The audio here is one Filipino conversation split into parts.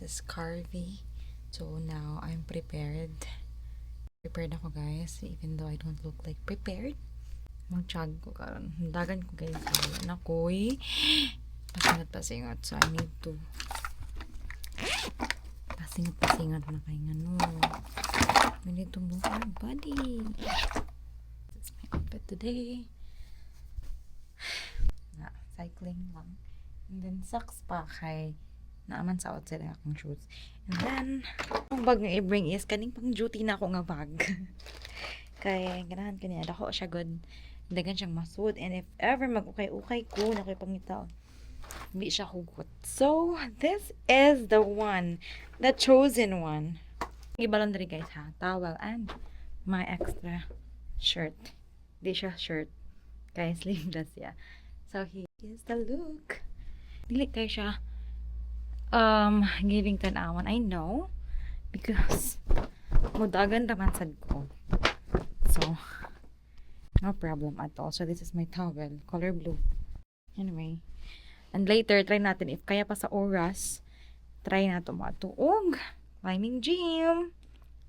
is Carvey. So now I'm prepared. Prepared ako guys, even though I don't look like prepared. Mag-chug ko karon. Dagan ko guys. Wala na ko'y pasingat. So I need to pasingat na kayo ano. We need to move our body. This is my outfit today. Cycling lang. And then socks pa kay naaman sa outside ang akong shoes. And then ang bag nga i-bring is kaning pang duty na ako nga bag. Kaya ganahan ko niya. Dako siya good. Dagan siyang masud. And if ever mag-ukay-ukay ko na ko'y pangitaw, hindi siya hugot. So this is the one. The chosen one. Iba lang rin guys ha. Towel and my extra shirt. Di siya shirt. Kaya sleeveless siya. So here's the look. Dili kayo siya giving tanawan. I know because mudagan naman sad ko. So no problem at all. So this is my towel, color blue. Anyway, and later try natin if kaya pa sa oras, try na to matuog climbing gym.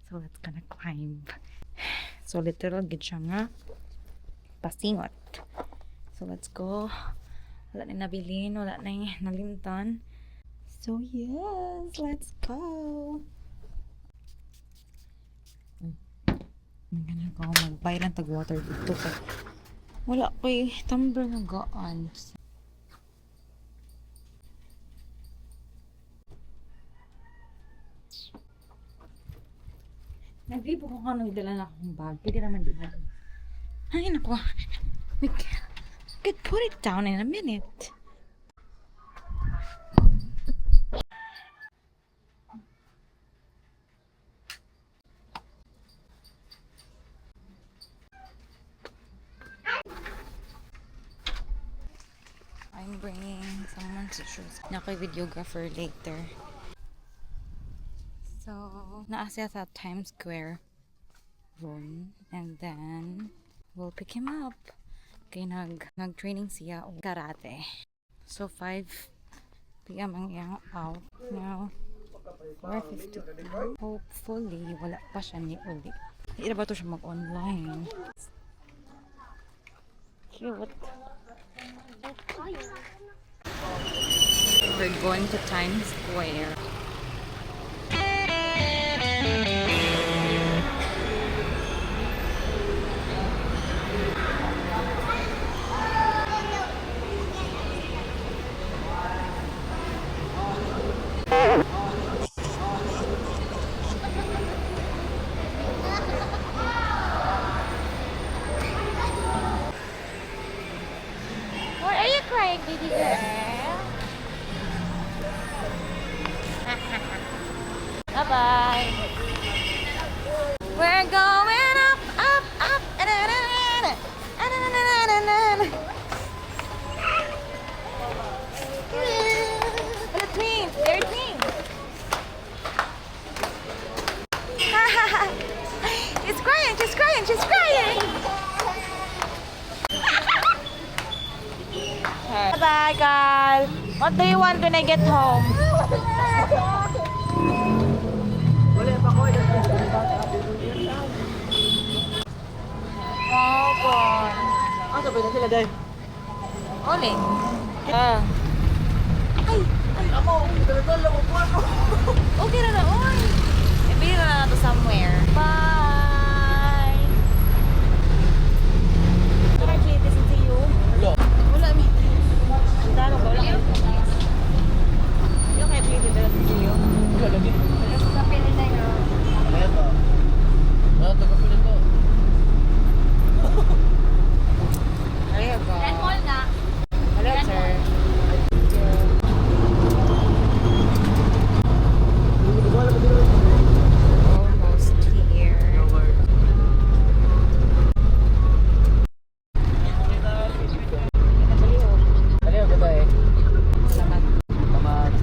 So let's gonna climb. So literal gid siya nga pasingot. So let's go. Wala na nabilin, wala na nalimtan. So yes, let's go. Maganda ko mag-buy lang tag water dito. Wala ko tumbler na gaan. Nagripo ko kung dala na akong bag. Pwede naman di ba? Ay, naku. We could put it down in a minute. I'm bringing someone's shoes. Nakoy videographer later. So, naasya sa Times Square room. And then, we'll pick him up. Kaya nag-training siya o karate. So, 5 p.m. ang iyang out. Now, 4:52. Hopefully, wala pa siya ni uli. Hindi ba ito siya mag-online? Cute. We're going to Times Square. Why are you crying, baby girl? Bye-bye. We're going up, up, up. The twins, they're twins. She's crying, she's crying, she's crying. Bye, girl. What do you want when I get home? Oh, boy. Ah, sabay na sila, day. Oli. Ay, ako, dala-dala ko po ako. Okay na na, oy. Ibira na to somewhere. Bye. Can I treat this to you? Wala. Wala, mi. Dalo ba? Wala. Yung kaya treat this to you? Wala lagi. Sa pili na yun. Ayan ba? Ah, taga-pilit ko. There you go. Hello, sir. Almost here. Ano yung ganda eh? Salamat. Tama.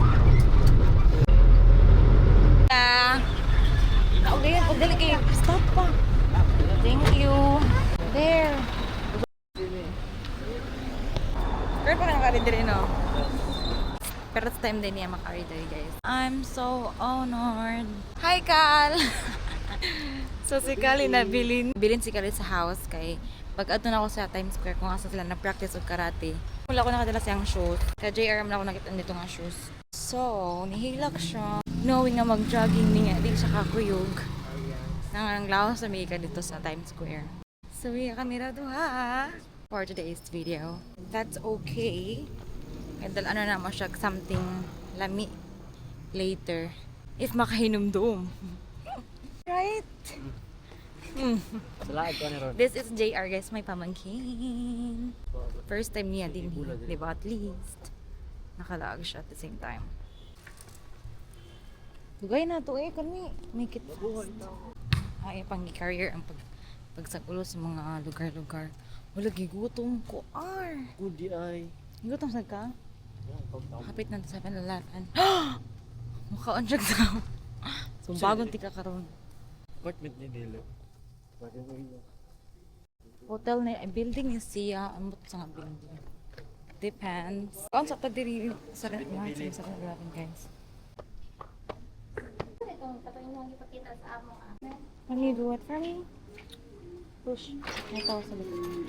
Huwag dali kayo. Stop pa. Thank you. There. Pero pa nakakarin din no? First time din niya makari dali guys. I'm so honored. Hi Cal! So si Kali bilin si Kali sa house kay pag ato na ako sa Times Square kung asa sila na-practice og karate. Wala ko nakadala siyang shoes. Kaya JR na ako nakita dito nga shoes. So, nihilak siya. Knowing nga mag-jogging niya, di siya kakuyog. Nanganglaw sa Mika dito sa Times Square. So, iya kami na duha for today's video. That's okay. Dahil ano na mo siya, something lami later. If makahinumdum. Right? Salaag ko ni Ron. This is JR guys, my pamangkin. First time niya din, di ba? At least. Nakalaag siya at the same time. Tugay na to kami. Make it fast. Ay, pang-carrier ang pagsagulo sa mga lugar-lugar. Wala, gigutom ko. Good di ay. Gigutom sa ka? Hapit na sa 7-Eleven. Mukhaan siya sa... So, bagong tika karon. Apartment ni Dilo. Hotel na building is siya amot sa nga building. Depends. Kung sa diri sa mga sa Graben guys. Can you do it for me? Push. Ito sa likod.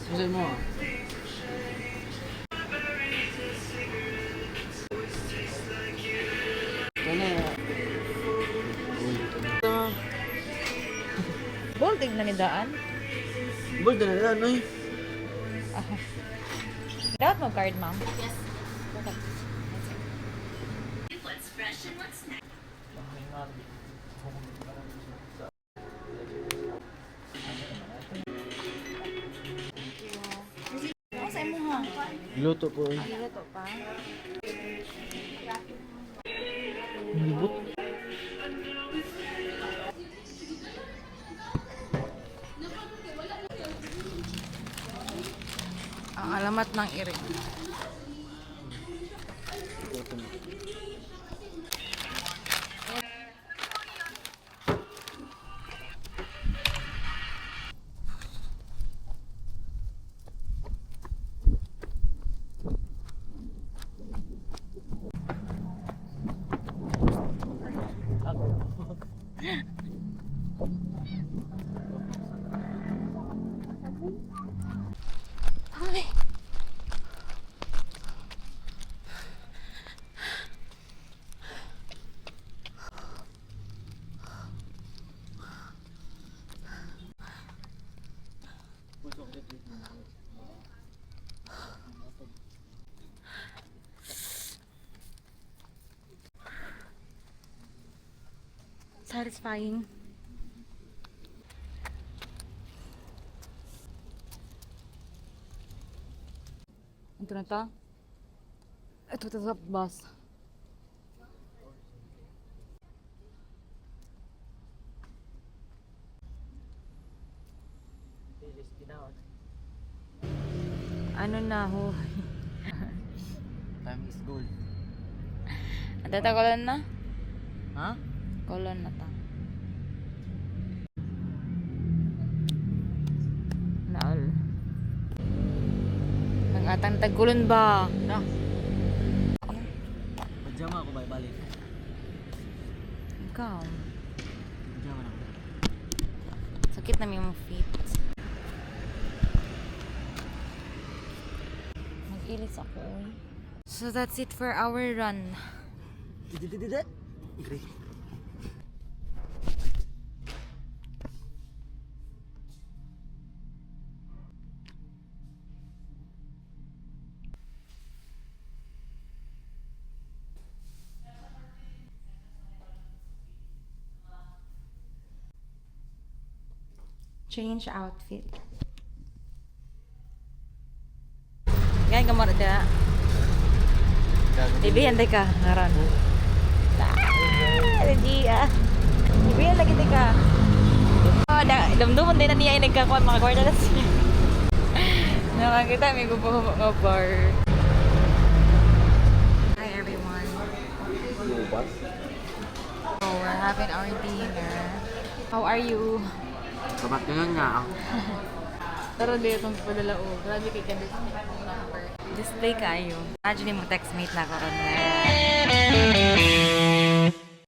Susan mo. Bolting na ni daan. Bold na na ano eh. Dapat mag-card, ma'am. Yes. Ano sa imo ha? Luto po eh. Luto pa. Lubot. Ang alamat ng iring. Ay. Satisfying. Ito na to. Ito sa bus. Ano na ho? Time is gold. Ang tatakolan na? Ha? Kolon na ta. Naol. Ang atang tagkulon ba? Na. Pajama ako ba balik? Ikaw. Pajama na ako. Sakit na yung feet. Mag-ilis ako eh. So that's it for our run. Dididididid. Great. Change outfit. Ngayon ka muna dyan. Baby, anday ka. Ngaron. Gia. Baby, lagi di ka. Oh, damduman din na niya yung nagkakuan mga kwarta na siya. Nakakita, may gupo mga bar. Hi everyone. Lubat. So, we're having our dinner. How are you? Kabat ka nga. Pero di itong padala o. Grabe kay Candice number. Display kayo. Imagine mo textmate na ko ron.